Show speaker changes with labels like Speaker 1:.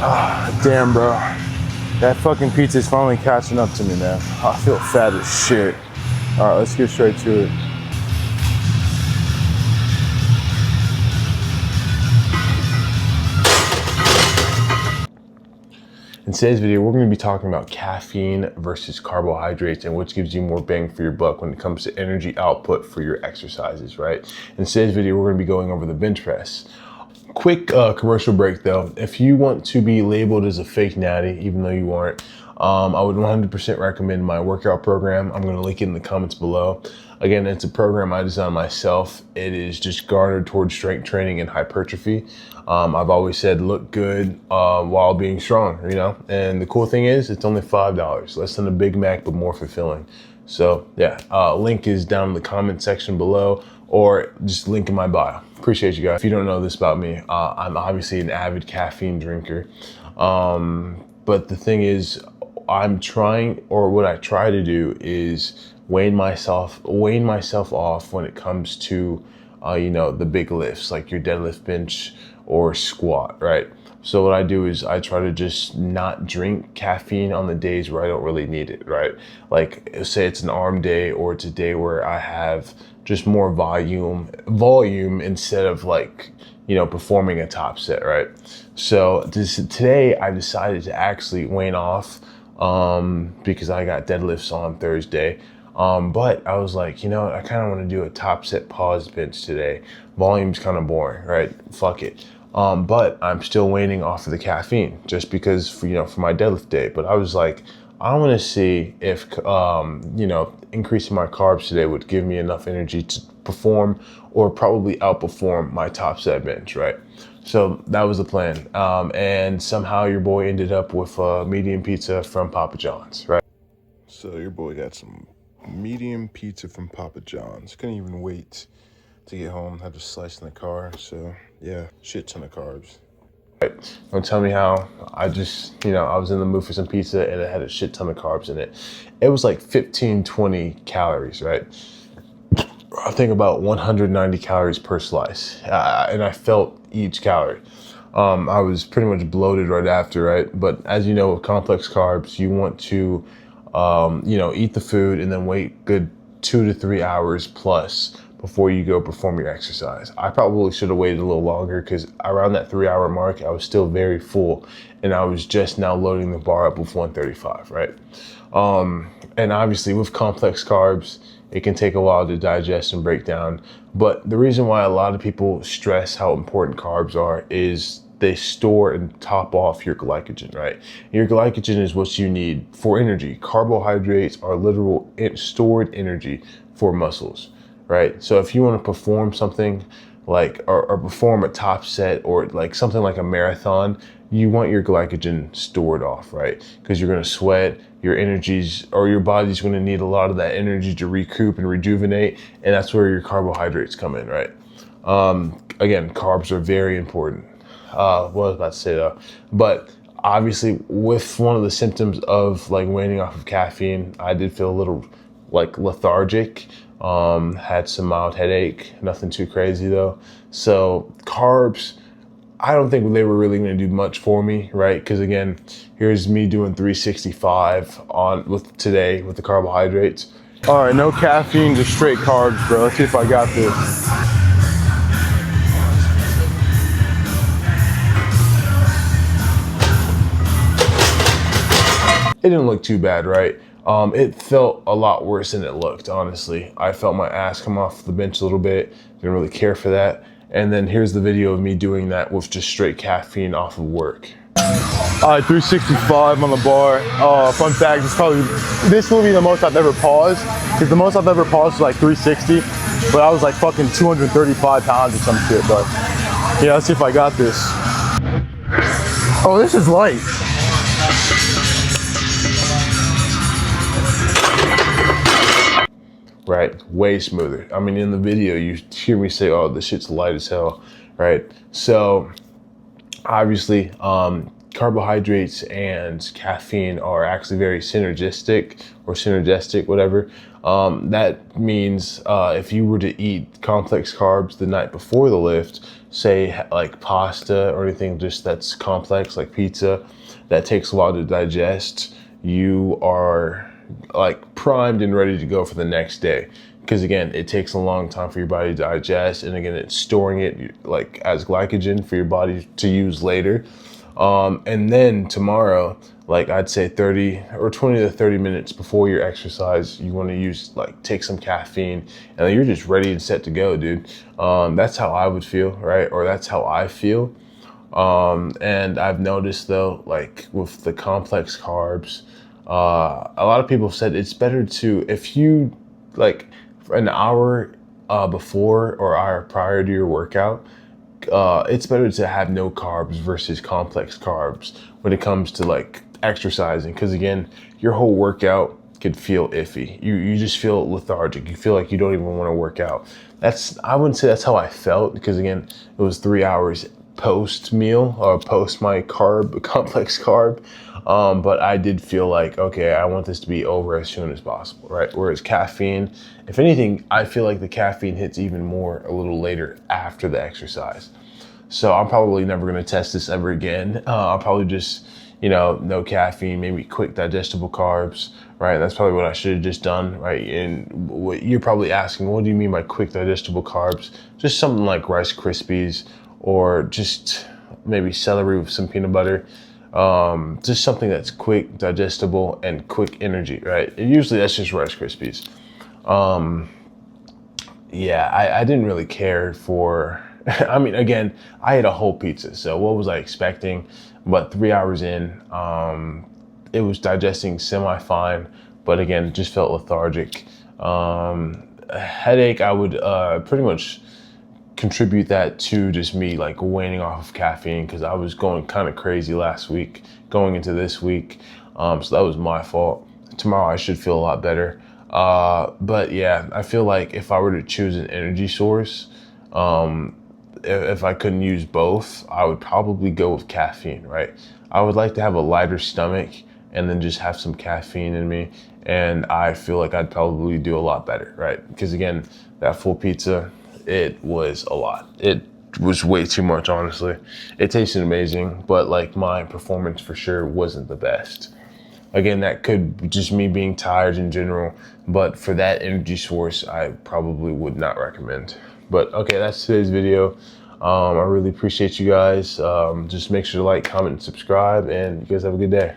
Speaker 1: Ah, damn, bro. That fucking pizza's finally catching up to me, man. I feel fat as shit. All right, let's get straight to it. In today's video, we're going to be talking about caffeine versus carbohydrates and which gives you more bang for your buck when it comes to energy output for your exercises, right? In today's video, we're going to be going over the bench press. Quick commercial break though. If you want to be labeled as a fake natty, even though you aren't, I would 100% recommend my workout program. I'm going to link it in the comments below. Again, it's a program I designed myself. It is just garnered towards strength training and hypertrophy. I've always said look good while being strong, you know? And the cool thing is it's only $5, less than a Big Mac, but more fulfilling. So yeah, link is down in the comment section below or just link in my bio. Appreciate you guys. If you don't know this about me, I'm obviously an avid caffeine drinker. But the thing is, what I try to do is weigh myself off when it comes to, the big lifts, like your deadlift, bench, or squat, right? So what I do is I try to just not drink caffeine on the days where I don't really need it, right? Like say it's an arm day or it's a day where I have just more volume instead of performing a top set, right? So today I decided to actually weigh off because I got deadlifts on Thursday. But I was like, I kind of want to do a top set pause bench today. Volume's kind of boring, right? Fuck it. But I'm still waning off of the caffeine just because for my deadlift day. But I was like, I want to see if, increasing my carbs today would give me enough energy to perform or probably outperform my top set bench, right? So that was the plan. And somehow your boy ended up with a medium pizza from Papa John's, right? So your boy got some medium pizza from Papa John's. Couldn't even wait to get home. Had to slice in the car. So yeah, shit ton of carbs. Right. Don't tell me how I just, I was in the mood for some pizza and it had a shit ton of carbs in it. It was like 15, 20 calories, right? I think about 190 calories per slice. And I felt each calorie. I was pretty much bloated right after, right? But as you know, with complex carbs, you want to, eat the food and then wait good 2 to 3 hours plus before you go perform your exercise. I probably should have waited a little longer because around that 3 hour mark, I was still very full and I was just now loading the bar up with 135, right? And obviously with complex carbs, it can take a while to digest and break down. But the reason why a lot of people stress how important carbs are is they store and top off your glycogen, right? Your glycogen is what you need for energy. Carbohydrates are literal stored energy for muscles, right? So if you want to perform something like, or perform a top set or like something like a marathon, you want your glycogen stored off, right? Because you're going to sweat, your energies or your body's going to need a lot of that energy to recoup and rejuvenate. And that's where your carbohydrates come in, right? Again, carbs are very important. What I was about to say though, but obviously with one of the symptoms of like waning off of caffeine, I did feel a little like lethargic, had some mild headache, nothing too crazy though. So carbs, I don't think they were really going to do much for me, right? Because again, here's me doing 365 today with the carbohydrates. All right, no caffeine, just straight carbs, bro. Let's see if I got this. It didn't look too bad, right? It felt a lot worse than it looked, honestly. I felt my ass come off the bench a little bit. Didn't really care for that. And then here's the video of me doing that with just straight caffeine off of work. All right, 365 on the bar. Fun fact, this will be the most I've ever paused. Because the most I've ever paused was like 360. But I was like fucking 235 pounds or some shit. But yeah, let's see if I got this. Oh, this is light. Right, way smoother. I mean, in the video, you hear me say, oh, this shit's light as hell, right? So, obviously, carbohydrates and caffeine are actually very synergistic, whatever. That means if you were to eat complex carbs the night before the lift, say like pasta or anything just that's complex like pizza, that takes a while to digest, you are like primed and ready to go for the next day. Because again, it takes a long time for your body to digest, and again, it's storing it like as glycogen for your body to use later. And then tomorrow, like I'd say 30 or 20 to 30 minutes before your exercise, you want to use like take some caffeine, and then you're just ready and set to go, dude. That's how I would feel, right? Or that's how I feel. And I've noticed though, like with the complex carbs, a lot of people have said it's better to, if you like an hour before or hour prior to your workout, it's better to have no carbs versus complex carbs when it comes to like exercising. Because again, your whole workout could feel iffy. You just feel lethargic. You feel like you don't even want to work out. I wouldn't say that's how I felt, because again, it was 3 hours post meal or post my complex carb. But I did feel like, okay, I want this to be over as soon as possible, right? Whereas caffeine, if anything, I feel like the caffeine hits even more a little later after the exercise. So I'm probably never going to test this ever again. I'll probably just, no caffeine, maybe quick digestible carbs, right? That's probably what I should have just done, right? And what you're probably asking, what do you mean by quick digestible carbs? Just something like Rice Krispies, or just maybe celery with some peanut butter. Just something that's quick, digestible, and quick energy, right? And usually that's just Rice Krispies. Yeah, I didn't really care for, I mean, again, I ate a whole pizza, so what was I expecting? But 3 hours in, it was digesting semi-fine, but again, just felt lethargic. A headache, I would pretty much contribute that to just me like waning off of caffeine, because I was going kind of crazy last week going into this week. So that was my fault. Tomorrow I should feel a lot better. But yeah, I feel like if I were to choose an energy source, if I couldn't use both, I would probably go with caffeine, right? I would like to have a lighter stomach and then just have some caffeine in me. And I feel like I'd probably do a lot better, right? Because again, that full pizza, it was a lot. It was way too much, honestly. It tasted amazing, but like my performance for sure wasn't the best. Again, that could be just me being tired in general, but for that energy source, I probably would not recommend. But okay, that's today's video. I really appreciate you guys. Just make sure to like, comment, and subscribe, and you guys have a good day.